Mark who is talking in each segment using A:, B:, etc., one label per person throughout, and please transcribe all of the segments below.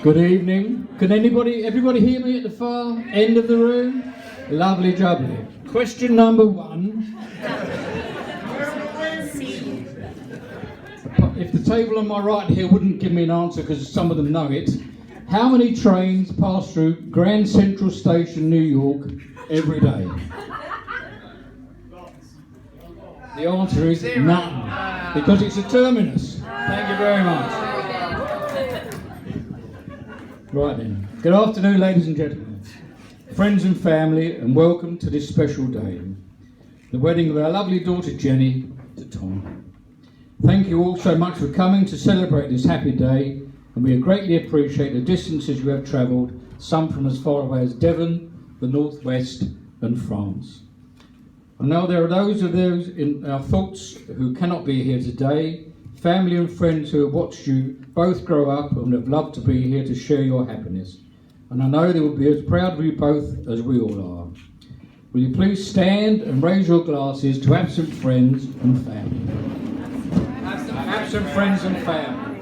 A: Good evening. Can everybody hear me at the far end of the room? Lovely jubbly. Question number 1. If the table on my right here wouldn't give me an answer because some of them know it, how many trains pass through Grand Central Station, New York, every day? The answer is none, because it's a terminus. Thank you very much. Right then. Good afternoon, ladies and gentlemen, friends and family, and welcome to this special day, the wedding of our lovely daughter Jenny to Tom. Thank you all so much for coming to celebrate this happy day, and we greatly appreciate the distances you have travelled, some from as far away as Devon, the Northwest, and France. I know there are those in our thoughts who cannot be here today, family and friends who have watched you both grow up and have loved to be here to share your happiness. And I know they will be as proud of you both as we all are. Will you please stand and raise your glasses to absent friends and family? Absent friends and family.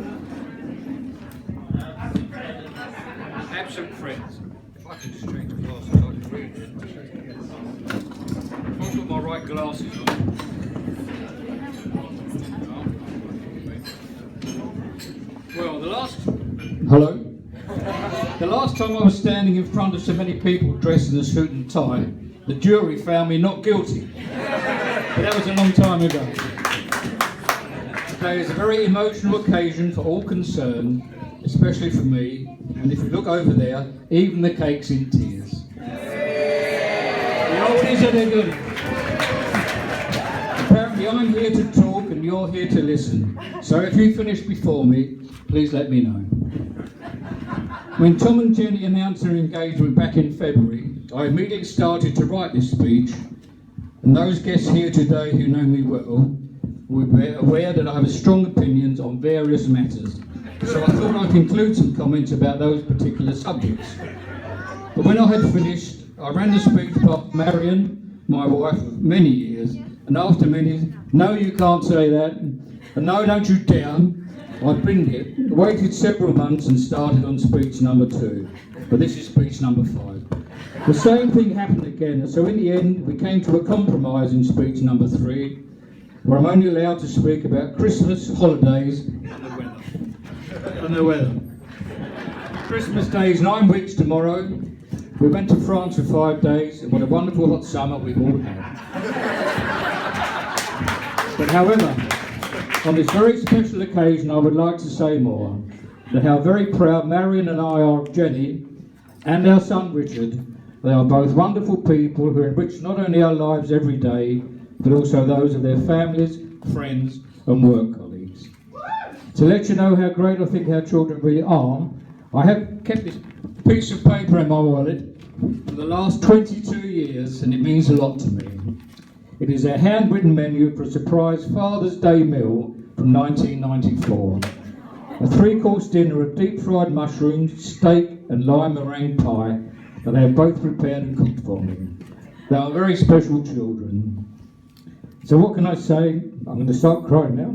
A: Absent friends. If I can just change the glasses, I can read it. I'll put my right glasses on. Well, Hello? The last time I was standing in front of so many people dressed in a suit and tie, the jury found me not guilty. But that was a long time ago. Today is a very emotional occasion for all concerned, especially for me, and if you look over there, even the cake's in tears. The oldies are they're good. Apparently I'm here to talk and you're here to listen, so if you finish before me, please let me know. When Tom and Jenny announced their engagement back in February, I immediately started to write this speech, and those guests here today who know me well will be aware that I have strong opinions on various matters, so I thought I'd include some comments about those particular subjects. But when I had finished, I ran the speech past Marion, my wife of many years, and after many, no you can't say that, and no don't you dare, I binned it, waited several months and started on speech number 2, but this is speech number 5. The same thing happened again, so in the end we came to a compromise in speech number 3, where I'm only allowed to speak about Christmas, holidays and the weather. Christmas Day is 9 weeks tomorrow. We went to France for 5 days, and what a wonderful hot summer we've all had. But however, on this very special occasion, I would like to say more, that how very proud Marion and I are of Jenny and our son Richard. They are both wonderful people who enrich not only our lives every day, but also those of their families, friends and work colleagues. To let you know how great I think our children really are, I have kept this piece of paper in my wallet for the last 22 years, and it means a lot to me. It is a handwritten menu for a surprise Father's Day meal from 1994. A 3-course dinner of deep-fried mushrooms, steak and lime meringue pie that they have both prepared and cooked for me. They are very special children. So what can I say? I'm going to start crying now.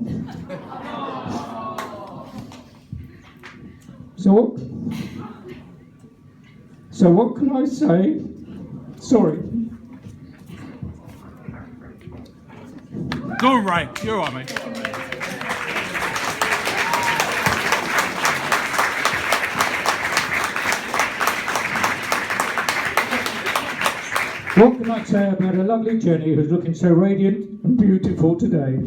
A: So what can I say? Sorry.
B: Go right. You're all right, mate.
A: What can I say about a lovely Jenny who's looking so radiant and beautiful today?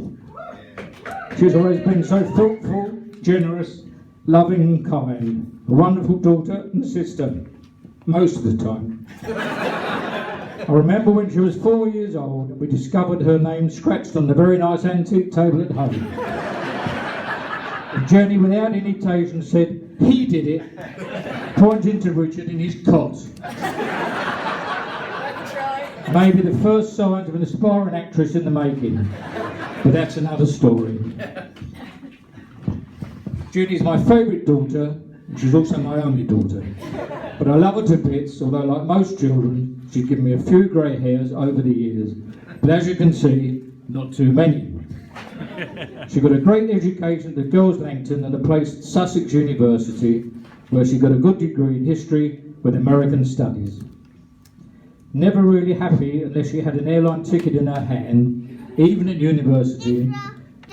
A: She's always been so thoughtful, generous, loving and kind. A wonderful daughter and sister, most of the time. I remember when she was 4 years old, we discovered her name scratched on the very nice antique table at home. And Jenny, without hesitation, said, "He did it," pointing to Richard in his cot. Maybe the first signs of an aspiring actress in the making, but that's another story. Judy's my favourite daughter, and she's also my only daughter. But I love her to bits, although like most children, she's given me a few grey hairs over the years. But as you can see, not too many. She got a great education at the Girls' Langton and a place at Sussex University, where she got a good degree in history with American studies. Never really happy unless she had an airline ticket in her hand, even at university,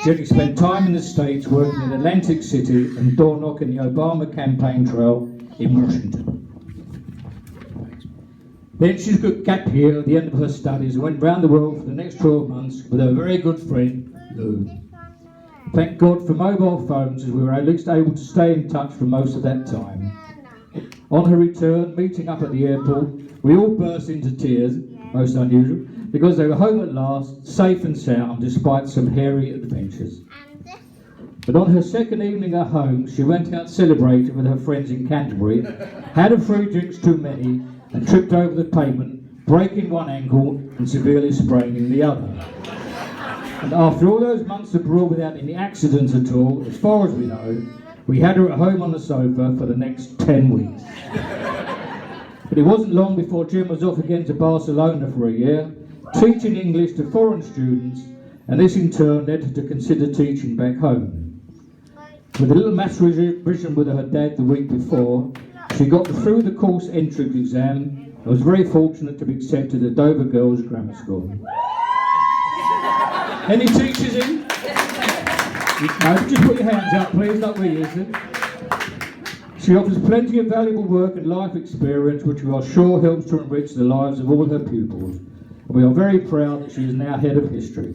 A: Jenny spent time in the States working in Atlantic City and door knocking the Obama campaign trail in Washington. Then she took a gap year at the end of her studies and went round the world for the next 12 months with her very good friend, Lou. Thank God for mobile phones, as we were at least able to stay in touch for most of that time. On her return, meeting up at the airport, we all burst into tears, most unusual, because they were home at last, safe and sound, despite some hairy adventures. But on her second evening at home, she went out celebrating with her friends in Canterbury, had a few drinks too many, and tripped over the pavement, breaking one ankle and severely spraining the other. And after all those months abroad without any accidents at all, as far as we know, we had her at home on the sofa for the next 10 weeks. But it wasn't long before Jim was off again to Barcelona for a year, teaching English to foreign students, and this in turn led her to consider teaching back home. With a little maths revision with her dad the week before, she got through the course entrance exam and was very fortunate to be accepted at Dover Girls Grammar School. Any teachers in? No, just put your hands up, please, not we use it. She offers plenty of valuable work and life experience, which we are sure helps to enrich the lives of all her pupils. And we are very proud that she is now head of history.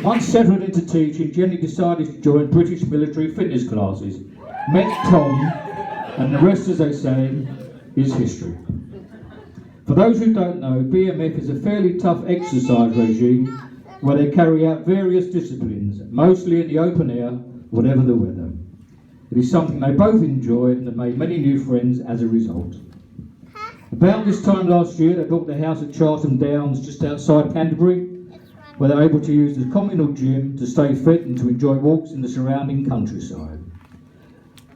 A: Once settled into teaching, Jenny decided to join British military fitness classes, met Tom, and the rest, as they say, is history. For those who don't know, BMF is a fairly tough exercise regime where they carry out various disciplines, mostly in the open air, whatever the weather. It is something they both enjoy and have made many new friends as a result. About this time last year, they built their house at Charlton Downs just outside Canterbury, where they're able to use the communal gym to stay fit and to enjoy walks in the surrounding countryside.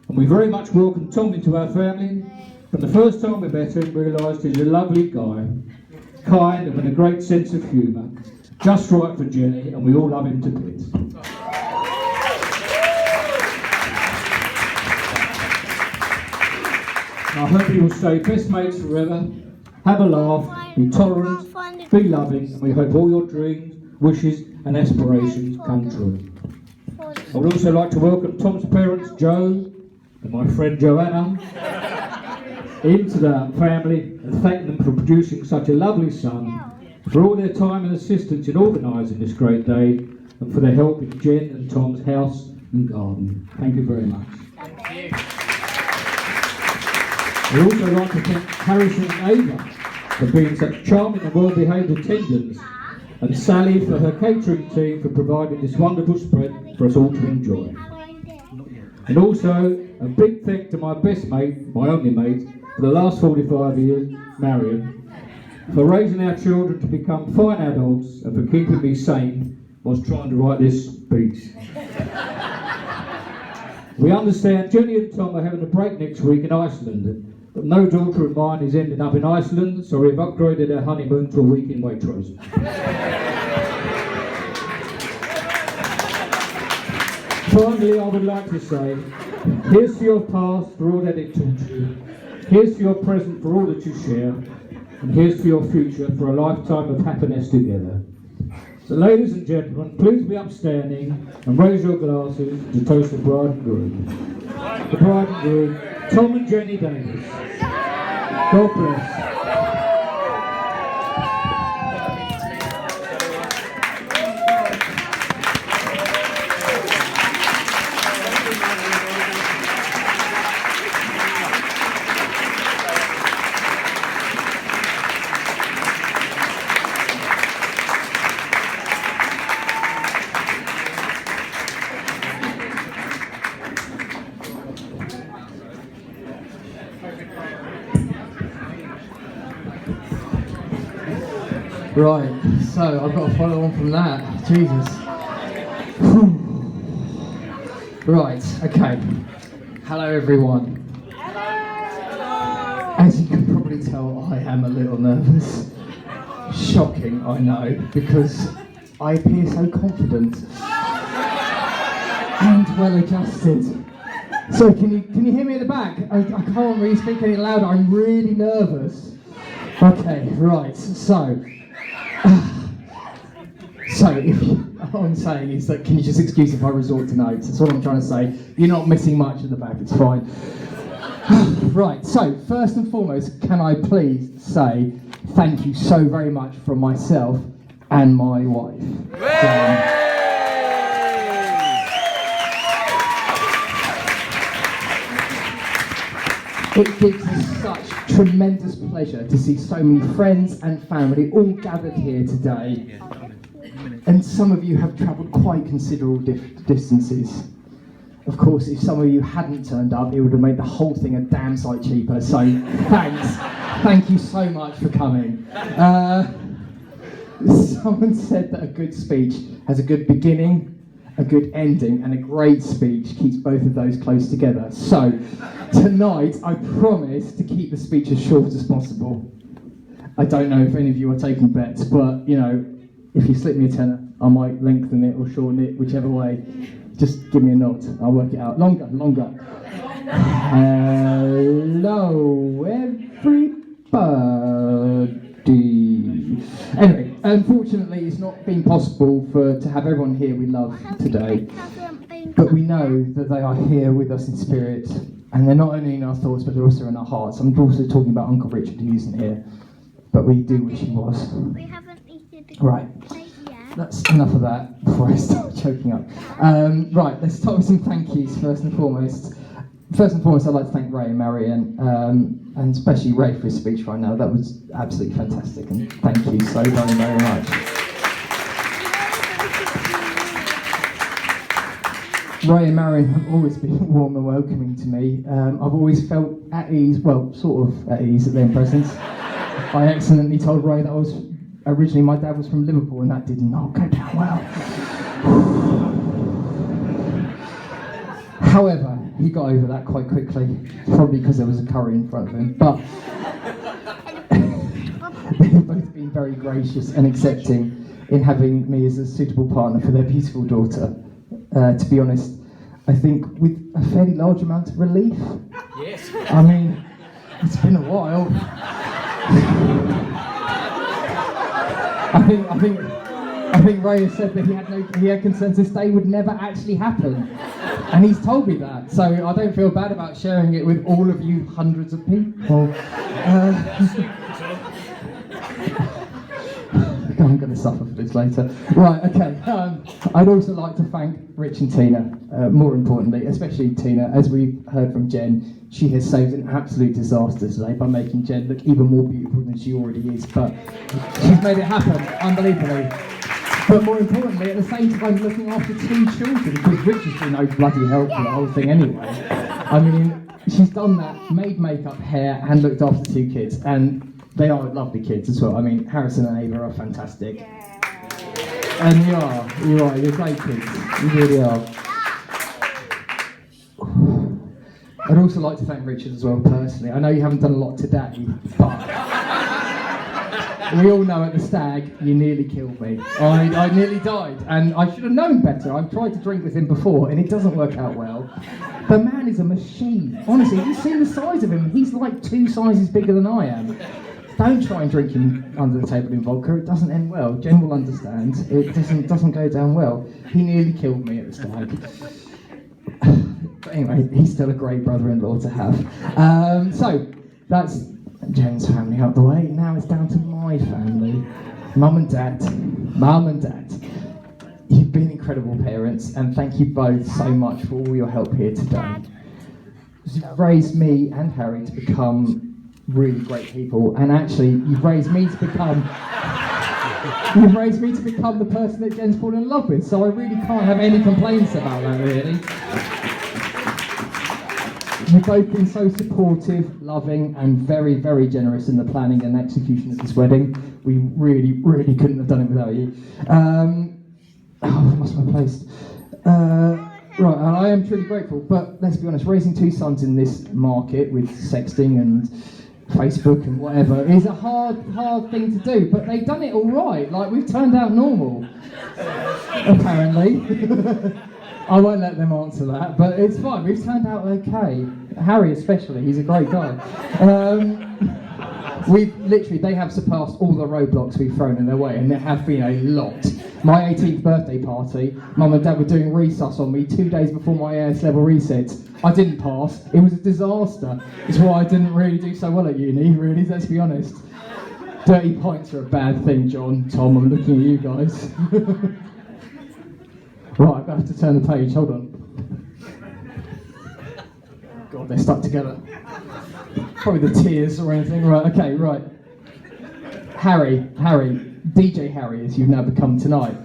A: And we very much welcome Tom into our family. From the first time we met him, we realised he's a lovely guy, kind and with a great sense of humour, just right for Jenny, and we all love him to bits. I hope he will stay best mates forever, have a laugh, be tolerant, be loving, and we hope all your dreams, wishes and aspirations come true. I would also like to welcome Tom's parents, Joe and my friend Joanna, into the family and thank them for producing such a lovely son, for all their time and assistance in organising this great day, and for their help in Jen and Tom's house and garden. Thank you very much.
B: Thank you.
A: I'd also like to thank Harrison and Ava for being such charming and well-behaved attendants, and Sally for her catering team for providing this wonderful spread for us all to enjoy. And also a big thank to my best mate, my only mate, for the last 45 years, Marion, for raising our children to become fine adults and for keeping me sane whilst trying to write this speech. We understand Jenny and Tom are having a break next week in Iceland, but no daughter of mine is ending up in Iceland, so we've upgraded our honeymoon to a week in Waitrose. Finally, I would like to say, here's to your past for all that it taught you, here's to your present for all that you share, and here's to your future for a lifetime of happiness together. So ladies and gentlemen, please be upstanding and raise your glasses to toast the bride and groom. The bride and groom, Tom and Jenny Davis. God bless.
B: Right, so I've got to follow on from that. Jesus. Right, okay. Hello everyone. Hello. As you can probably tell tell I am a little nervous. Shocking, I know, because I appear so confident and well adjusted. So can you hear me at the back? I can't really speak any louder, I'm really nervous. Okay, right, so all I'm saying is that can you just excuse if I resort to notes? That's all I'm trying to say. You're not missing much at the back, it's fine. Right, so first and foremost, can I please say thank you so very much from myself and my wife. It gives us such tremendous pleasure to see so many friends and family all gathered here today. And some of you have travelled quite considerable distances. Of course, if some of you hadn't turned up, it would have made the whole thing a damn sight cheaper. So thanks. Thank you so much for coming. Someone said that a good speech has a good beginning, a good ending, and a great speech keeps both of those close together. So tonight, I promise to keep the speech as short as possible. I don't know if any of you are taking bets, but you know, if you slip me a tenner, I might lengthen it or shorten it, whichever way. Just give me a nod, I'll work it out. Longer. Hello, everybody. Anyway, unfortunately, it's not been possible to have everyone here we love today. But we know that they are here with us in spirit. And they're not only in our thoughts, but they're also in our hearts. I'm also talking about Uncle Richard, who isn't here. But we do wish he was.
C: We haven't eaten the
B: Right.
C: plate yet.
B: That's enough of that before I start choking up. Right, let's start with some thank yous first and foremost. First and foremost, I'd like to thank Ray and Marion, and especially Ray for his speech right now. That was absolutely fantastic, and thank you so very, very much. Ray and Marion have always been warm and welcoming to me. I've always felt at ease, well, sort of at ease at their presence. I accidentally told Ray that originally my dad was from Liverpool, and that did not go down well. However, he got over that quite quickly, probably because there was a curry in front of him. But they've both been very gracious and accepting in having me as a suitable partner for their beautiful daughter. To be honest, I think with a fairly large amount of relief.
D: Yes.
B: I mean, it's been a while. I think Ray has said that he had consensus day would never actually happen, and he's told me that. So I don't feel bad about sharing it with all of you hundreds of people. I'm going to suffer for this later. Right, okay. I'd also like to thank Rich and Tina, more importantly, especially Tina. As we heard from Jen, she has saved an absolute disaster today by making Jen look even more beautiful than she already is. But she's made it happen, unbelievably. But more importantly, at the same time, looking after 2 children, because Rich has been no bloody help for the whole thing anyway. I mean, she's done that, made makeup, hair, and looked after 2 kids. And they are lovely kids as well. I mean, Harrison and Ava are fantastic. And you're great kids. You really are. I'd also like to thank Richard as well, personally. I know you haven't done a lot today, but we all know at the stag, you nearly killed me. I nearly died, and I should have known better. I've tried to drink with him before, and it doesn't work out well. The man is a machine. Honestly, you've seen the size of him. He's like 2 sizes bigger than I am. Don't try and drink him under the table in vodka. It doesn't end well. Jen will understand. It doesn't go down well. He nearly killed me at the stag. But anyway, he's still a great brother-in-law to have. So that's Jen's family out the way. Now it's down to my family. Mum and Dad. You've been incredible parents, and thank you both so much for all your help here today. You've raised me and Harry to become really great people, and actually you've raised me to become the person that Jen's fallen in love with, so I really can't have any complaints about that, really. You've both been so supportive, loving, and very, very generous in the planning and execution of this wedding. We really, really couldn't have done it without you. I've lost my place. Right, and I am truly grateful, but let's be honest, raising 2 sons in this market with sexting and Facebook and whatever is a hard thing to do, but they've done it all right. Like, we've turned out normal, apparently. I won't let them answer that, but it's fine. We've turned out okay. Harry especially, he's a great guy. They have surpassed all the roadblocks we've thrown in their way, and there have been a lot. My 18th birthday party, Mum and Dad were doing resus on me 2 days before my AS level resets. I didn't pass. It was a disaster. It's why I didn't really do so well at uni, really, let's be honest. Dirty points are a bad thing, John, Tom, I'm looking at you guys. Right, I have to turn the page, hold on. God, they're stuck together. Probably the tears or anything. Right, okay, right. Harry, DJ Harry, as you've now become tonight.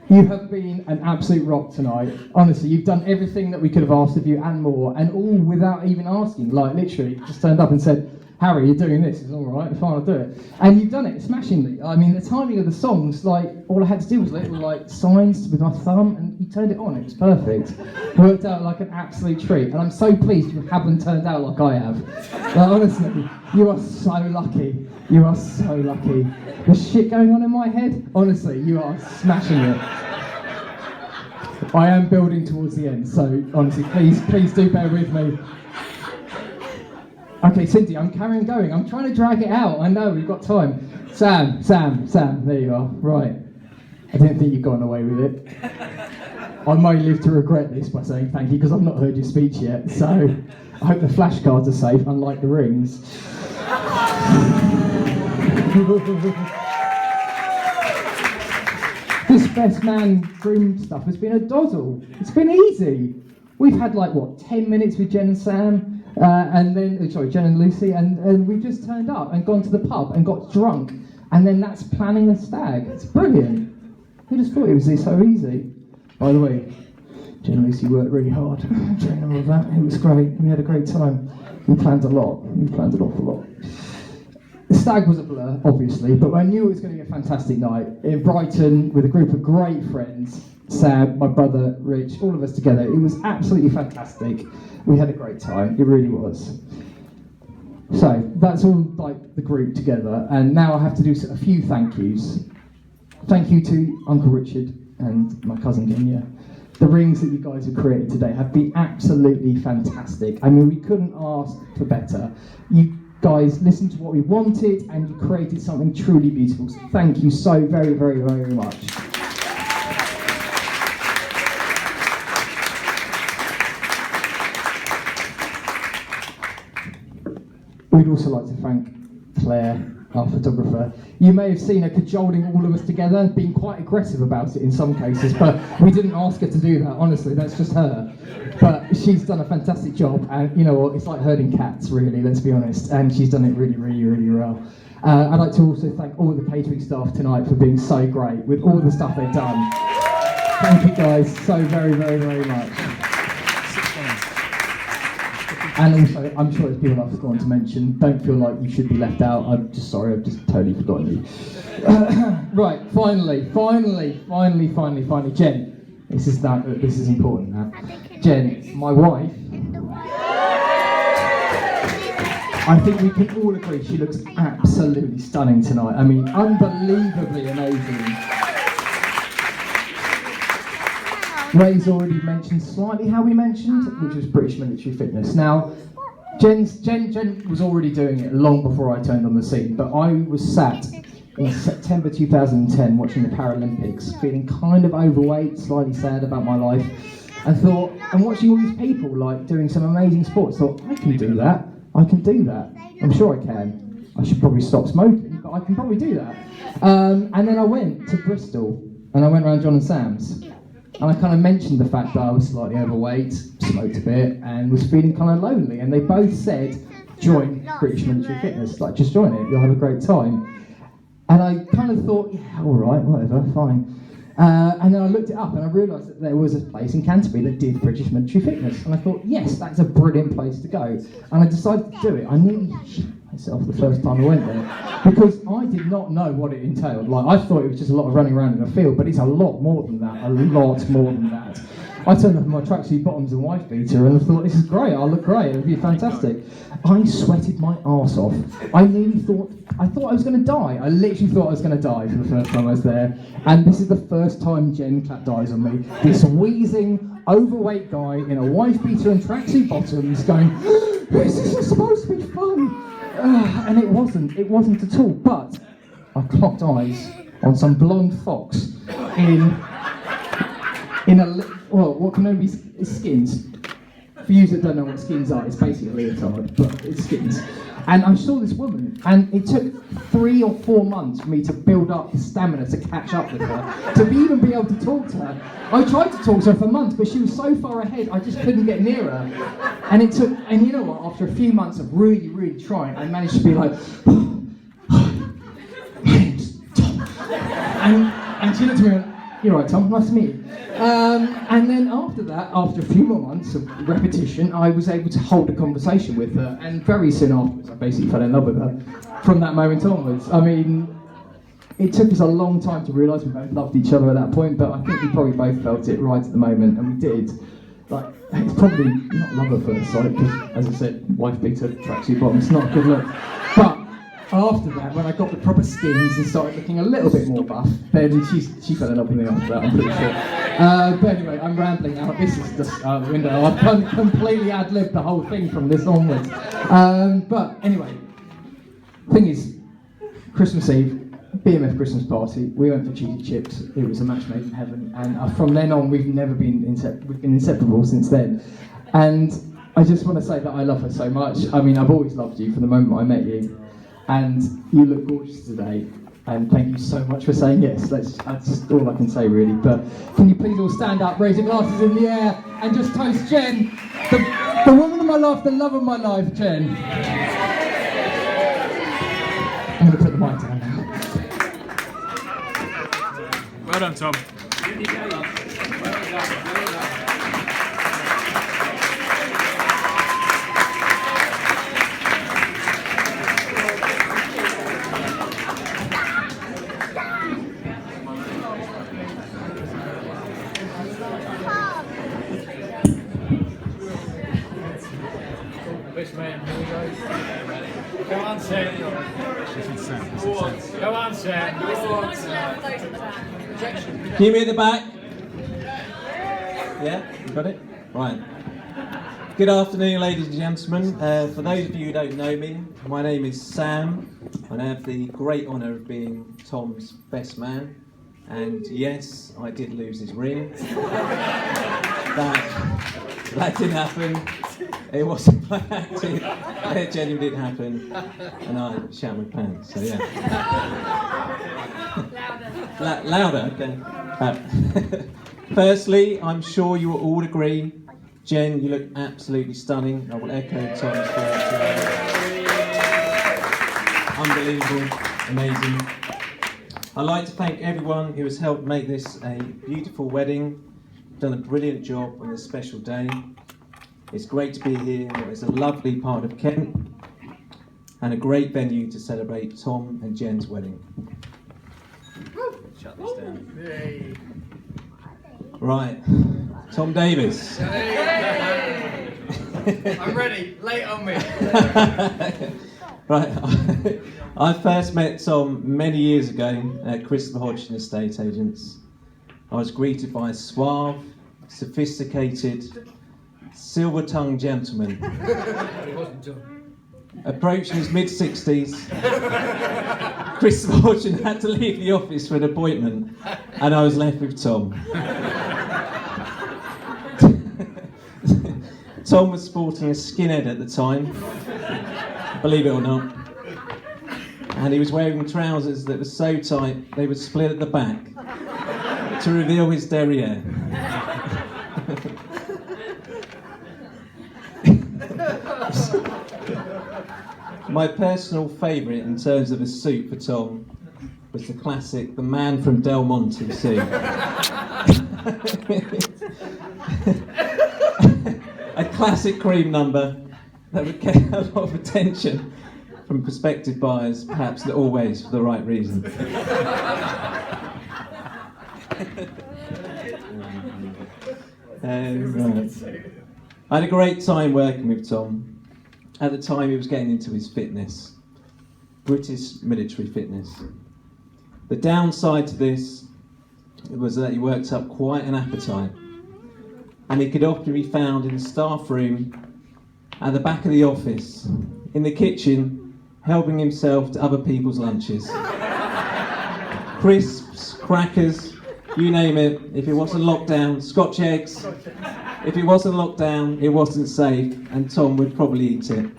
B: You have been an absolute rock tonight. Honestly, you've done everything that we could have asked of you and more, and all without even asking. Like, literally, just turned up and said, Harry, you're doing this. It's all right, fine, I'll do it. And you've done it smashingly. I mean, the timing of the songs, like, all I had to do was little, like, signs with my thumb, and you turned it on. It was perfect. Worked out like an absolute treat. And I'm so pleased you haven't turned out like I have. Like, honestly, you are so lucky. You are so lucky. The shit going on in my head, honestly, you are smashing it. I am building towards the end, so honestly, please do bear with me. Okay, Cindy, I'm carrying going. I'm trying to drag it out. I know, we've got time. Sam, there you are. Right. I didn't think you'd gotten away with it. I may live to regret this by saying thank you, because I've not heard your speech yet, so I hope the flashcards are safe, unlike the rings. This best man groom stuff has been a doddle. It's been easy. We've had 10 minutes with Jen and Sam, Jen and Lucy, and we've just turned up and gone to the pub and got drunk, and then that's planning a stag. It's brilliant. Who just thought it was so easy? By the way, Jen and Lucy worked really hard during all of that. It was great. We had a great time. We planned a lot. We planned an awful lot. The stag was a blur, obviously, but I knew it was going to be a fantastic night in Brighton with a group of great friends. Sam, my brother, Rich, all of us together. It was absolutely fantastic. We had a great time. It really was. So that's all the group together, and now I have to do a few thank yous. Thank you to Uncle Richard and my cousin Genya. The rings that you guys have created today have been absolutely fantastic. I mean, we couldn't ask for better. You guys listened to what we wanted, and you created something truly beautiful. So thank you so very, very, very much. We'd also like to thank Claire, our photographer. You may have seen her cajoling all of us together, being quite aggressive about it in some cases, but we didn't ask her to do that, honestly, that's just her. But she's done a fantastic job, and you know what, it's like herding cats, really, let's be honest, and she's done it really, really, really well. I'd like to also thank all the catering staff tonight for being so great with all the stuff they've done. Thank you guys so very, very, very much. And also, I'm sure there's people I've forgotten to mention. Don't feel like you should be left out. I'm just sorry, I've just totally forgotten you. Right, finally. Jen, this is important now. Jen, my wife. I think we can all agree she looks absolutely stunning tonight. I mean, unbelievably amazing. Ray's already mentioned slightly how we mentioned, which was British military fitness. Now, Jen was already doing it long before I turned on the scene, but I was sat in September 2010 watching the Paralympics, feeling kind of overweight, slightly sad about my life, and watching all these people doing some amazing sports, thought, I can do that. I'm sure I can. I should probably stop smoking, but I can probably do that. And then I went to Bristol, and I went around John and Sam's. And I kind of mentioned the fact that I was slightly overweight, smoked a bit, and was feeling kind of lonely. And they both said, join British Military Fitness, just join it, you'll have a great time. And I kind of thought, yeah, all right, whatever, fine. And then I looked it up and I realised that there was a place in Canterbury that did British Military Fitness. And I thought, yes, that's a brilliant place to go. And I decided to do it. I nearly shit myself the first time I went there because I did not know what it entailed. I thought it was just a lot of running around in a field, but it's a lot more than that, I turned up in my tracksuit bottoms and wife beater and I thought, this is great, I'll look great, it'll be fantastic. I sweated my arse off. I thought I was going to die. I literally thought I was going to die for the first time I was there. And this is the first time Jen clapped eyes on me. This wheezing, overweight guy in a wife beater and tracksuit bottoms going, this is supposed to be fun. And it wasn't at all. But I clocked eyes on some blonde fox in what can only be skins. For you that don't know what skins are, it's basically a leotard, but it's skins. And I saw this woman, and it took 3 or 4 months for me to build up the stamina to catch up with her, to even be able to talk to her. I tried to talk to her for months, but she was so far ahead, I just couldn't get near her. And you know what, after a few months of really, really trying, I managed to be like, my name's Tom. And she looked at me and went, you're right, Tom, nice to meet you. And then after that, after a few more months of repetition, I was able to hold a conversation with her, and very soon afterwards I basically fell in love with her from that moment onwards. I mean, it took us a long time to realise we both loved each other at that point, but I think we probably both felt it right at the moment, and we did. Like, it's probably not love at first sight, because as I said, wife beater, tracksuit bottom, it's not a good look. But after that, when I got the proper skins and started looking a little bit more buff, then she fell in love with me after that, I'm pretty sure. But anyway, I'm rambling now. This is just out the window. I've completely ad-libbed the whole thing from this onwards. But anyway, thing is, Christmas Eve, BMF Christmas party, we went for cheesy chips. It was a match made in heaven, and from then on, we've been inseparable since then. And I just want to say that I love her so much. I mean, I've always loved you from the moment I met you. And you look gorgeous today, and thank you so much for saying yes. That's just all I can say, really. But can you please all stand up, raise your glasses in the air, and just toast Jen, the woman of my life, the love of my life, Jen. I'm going to put the mic down now.
C: Well done, Tom.
D: Best man, here we go. Go on, Sam. Go on, Sam.
E: Can you meet at the back? Yeah, you got it? Right. Good afternoon, ladies and gentlemen. For those of you who don't know me, my name is Sam, and I have the great honour of being Tom's best man. And yes, I did lose his ring. That didn't happen. It wasn't by acting. It genuinely didn't happen. And I shat my pants, so yeah. Louder, okay. Firstly, I'm sure you will all agree, Jen, you look absolutely stunning. I will echo Tom's thoughts. Unbelievable, amazing. I'd like to thank everyone who has helped make this a beautiful wedding. Done a brilliant job on this special day. It's great to be here. It's a lovely part of Kent and a great venue to celebrate Tom and Jen's wedding. Shut this down. Right, Tom Davis.
D: I'm ready. Lay it on me.
E: Right, I first met Tom many years ago at Christopher Hodgson Estate Agents. I was greeted by a suave, sophisticated, silver-tongued gentleman. Approaching his mid-60s, Christopher Hodgson had to leave the office for an appointment, and I was left with Tom. Tom was sporting a skinhead at the time, believe it or not, and he was wearing trousers that were so tight they would split at the back to reveal his derriere. My personal favourite in terms of a suit for Tom was the classic, the man from Del Monte suit. A classic cream number that would get a lot of attention from prospective buyers, perhaps not always for the right reason. Right. I had a great time working with Tom. At the time, he was getting into his fitness, British military fitness. The downside to this was that he worked up quite an appetite, and he could often be found in the staff room, at the back of the office, in the kitchen, helping himself to other people's lunches. Crisps, crackers, you name it. If it wasn't locked down, Scotch eggs. If it wasn't locked down, it wasn't safe, and Tom would probably eat it.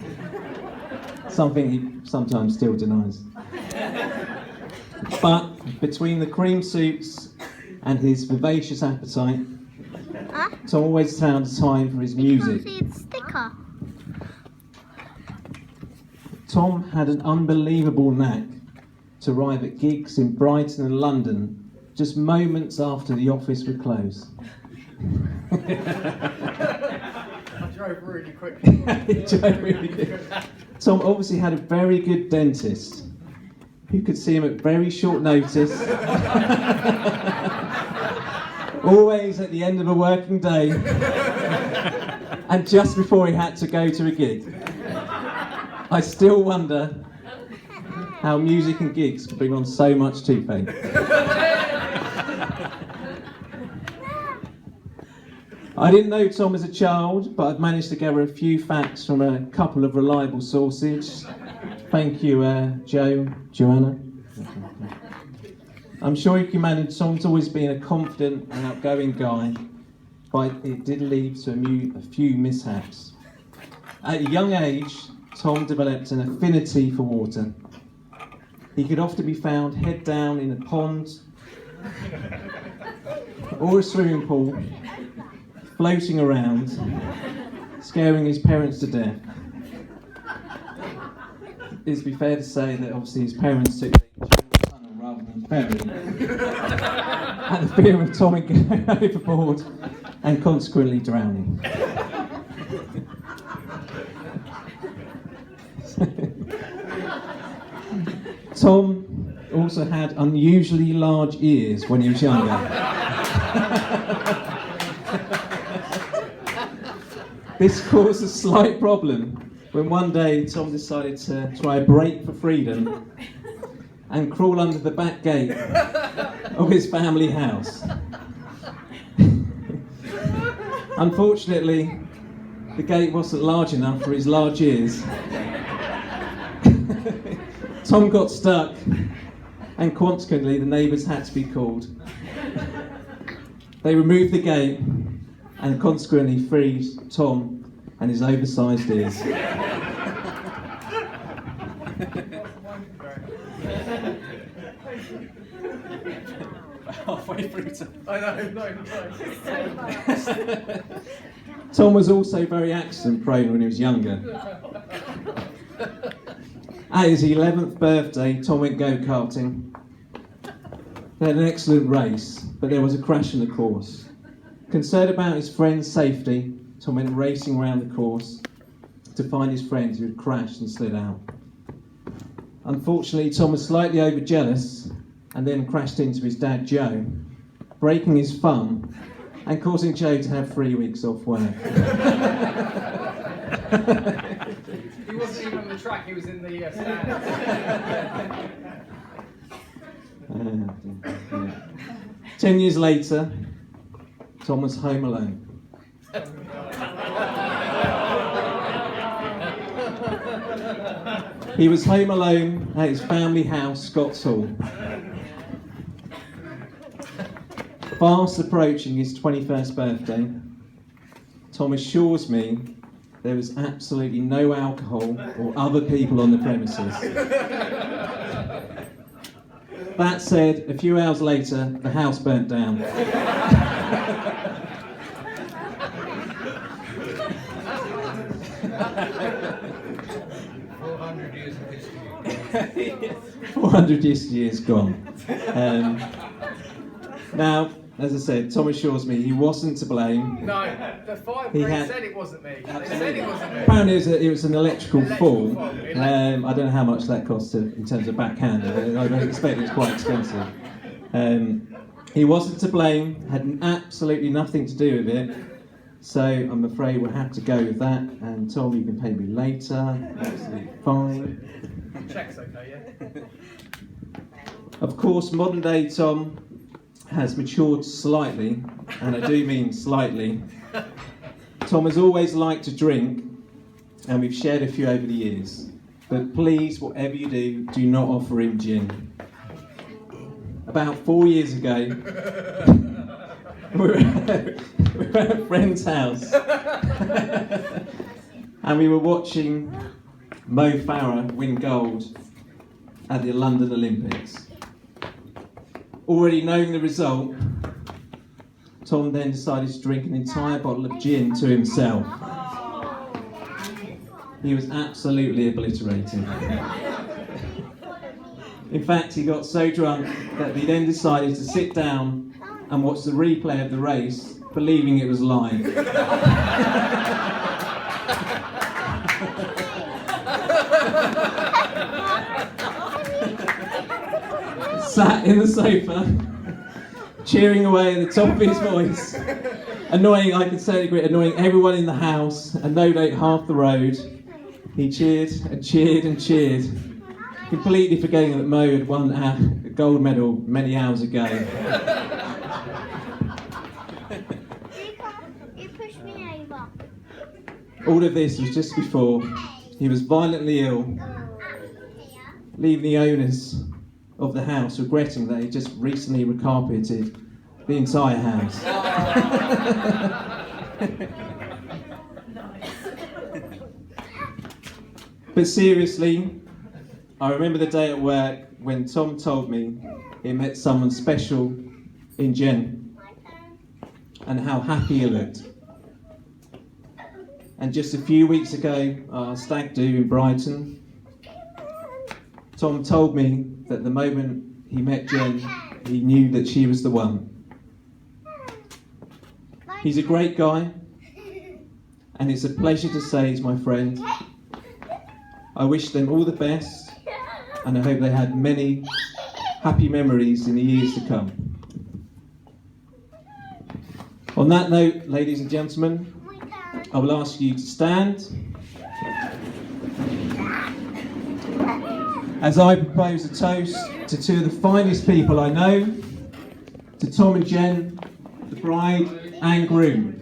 E: Something he sometimes still denies. But between the cream soups and his vivacious appetite, Tom always found time for his music. Tom had an unbelievable knack to arrive at gigs in Brighton and London just moments after the office would close.
D: I drove really quickly.
E: He drove really quickly. Tom obviously had a very good dentist who could see him at very short notice, always at the end of a working day, and just before he had to go to a gig. I still wonder how music and gigs can bring on so much toothache. I didn't know Tom as a child, but I've managed to gather a few facts from a couple of reliable sources. Thank you, Joanna. I'm sure you can manage. Tom's always been a confident and outgoing guy, but it did lead to a few mishaps. At a young age, Tom developed an affinity for water. He could often be found head down in a pond or a swimming pool, floating around, scaring his parents to death. It'd be fair to say that obviously his parents took the tunnel rather than ferry, at the fear of Tom going overboard and consequently drowning. Tom also had unusually large ears when he was younger. This caused a slight problem when one day Tom decided to try a break for freedom and crawl under the back gate of his family house. Unfortunately, the gate wasn't large enough for his large ears. Tom got stuck, and consequently the neighbours had to be called. They removed the gate and consequently freed Tom and his oversized ears.
D: Halfway through to... I know.
E: Tom was also very accident prone when he was younger. At his 11th birthday, Tom went go-karting. They had an excellent race, but there was a crash in the course. Concerned about his friend's safety, Tom went racing around the course to find his friends who had crashed and slid out. Unfortunately, Tom was slightly overjealous and then crashed into his dad, Joe, breaking his thumb and causing Joe to have 3 weeks off work.
D: He wasn't even on the track, he was in the stands.
E: 10 years later, Tom was home alone. He was home alone at his family house, Scots Hall. Fast approaching his 21st birthday, Tom assures me there was absolutely no alcohol or other people on the premises. That said, a few hours later, the house burnt down.
D: 400 years of history.
E: 400 years gone. Now, as I said, Tom assures me he wasn't to blame.
D: No, the fire
E: He
D: brigade
E: had-
D: said it wasn't me. They said it wasn't me.
E: Apparently it was an electrical fall.
D: fall.
E: I don't know how much that cost in terms of backhand. I expect it's quite expensive. He wasn't to blame, had absolutely nothing to do with it, So I'm afraid we'll have to go with that. And Tom, you can pay me later. Absolutely fine.
D: Check's okay, yeah?
E: Of course, modern day Tom has matured slightly, and I do mean slightly. Tom has always liked to drink, and we've shared a few over the years. But please, whatever you do, do not offer him gin. About 4 years ago, we were at a friend's house, and we were watching Mo Farah win gold at the London Olympics. Already knowing the result, Tom then decided to drink an entire bottle of gin to himself. He was absolutely obliterated. In fact, he got so drunk that he then decided to sit down and watch the replay of the race, believing it was live. Sat in the sofa, cheering away at the top of his voice, annoying, I can certainly agree, annoying everyone in the house, and no doubt half the road. He cheered and cheered and cheered, completely forgetting that Mo had won a gold medal many hours ago.
C: You pushed me over.
E: All of this was just before he was violently ill, leaving the owners of the house regretting that he just recently recarpeted the entire house. But seriously, I remember the day at work when Tom told me he met someone special in Jen and how happy he looked. And just a few weeks ago, our stag do in Brighton, Tom told me that the moment he met Jen, he knew that she was the one. He's a great guy, and it's a pleasure to say he's my friend. I wish them all the best, and I hope they had many happy memories in the years to come. On that note, ladies and gentlemen, I will ask you to stand as I propose a toast to two of the finest people I know, to Tom and Jen, the bride and groom.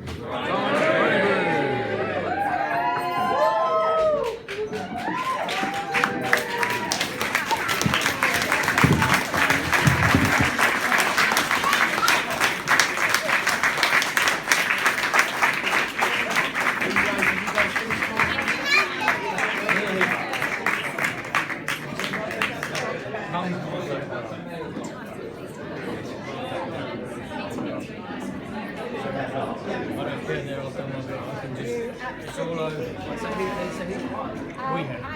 D: It's all over. We have.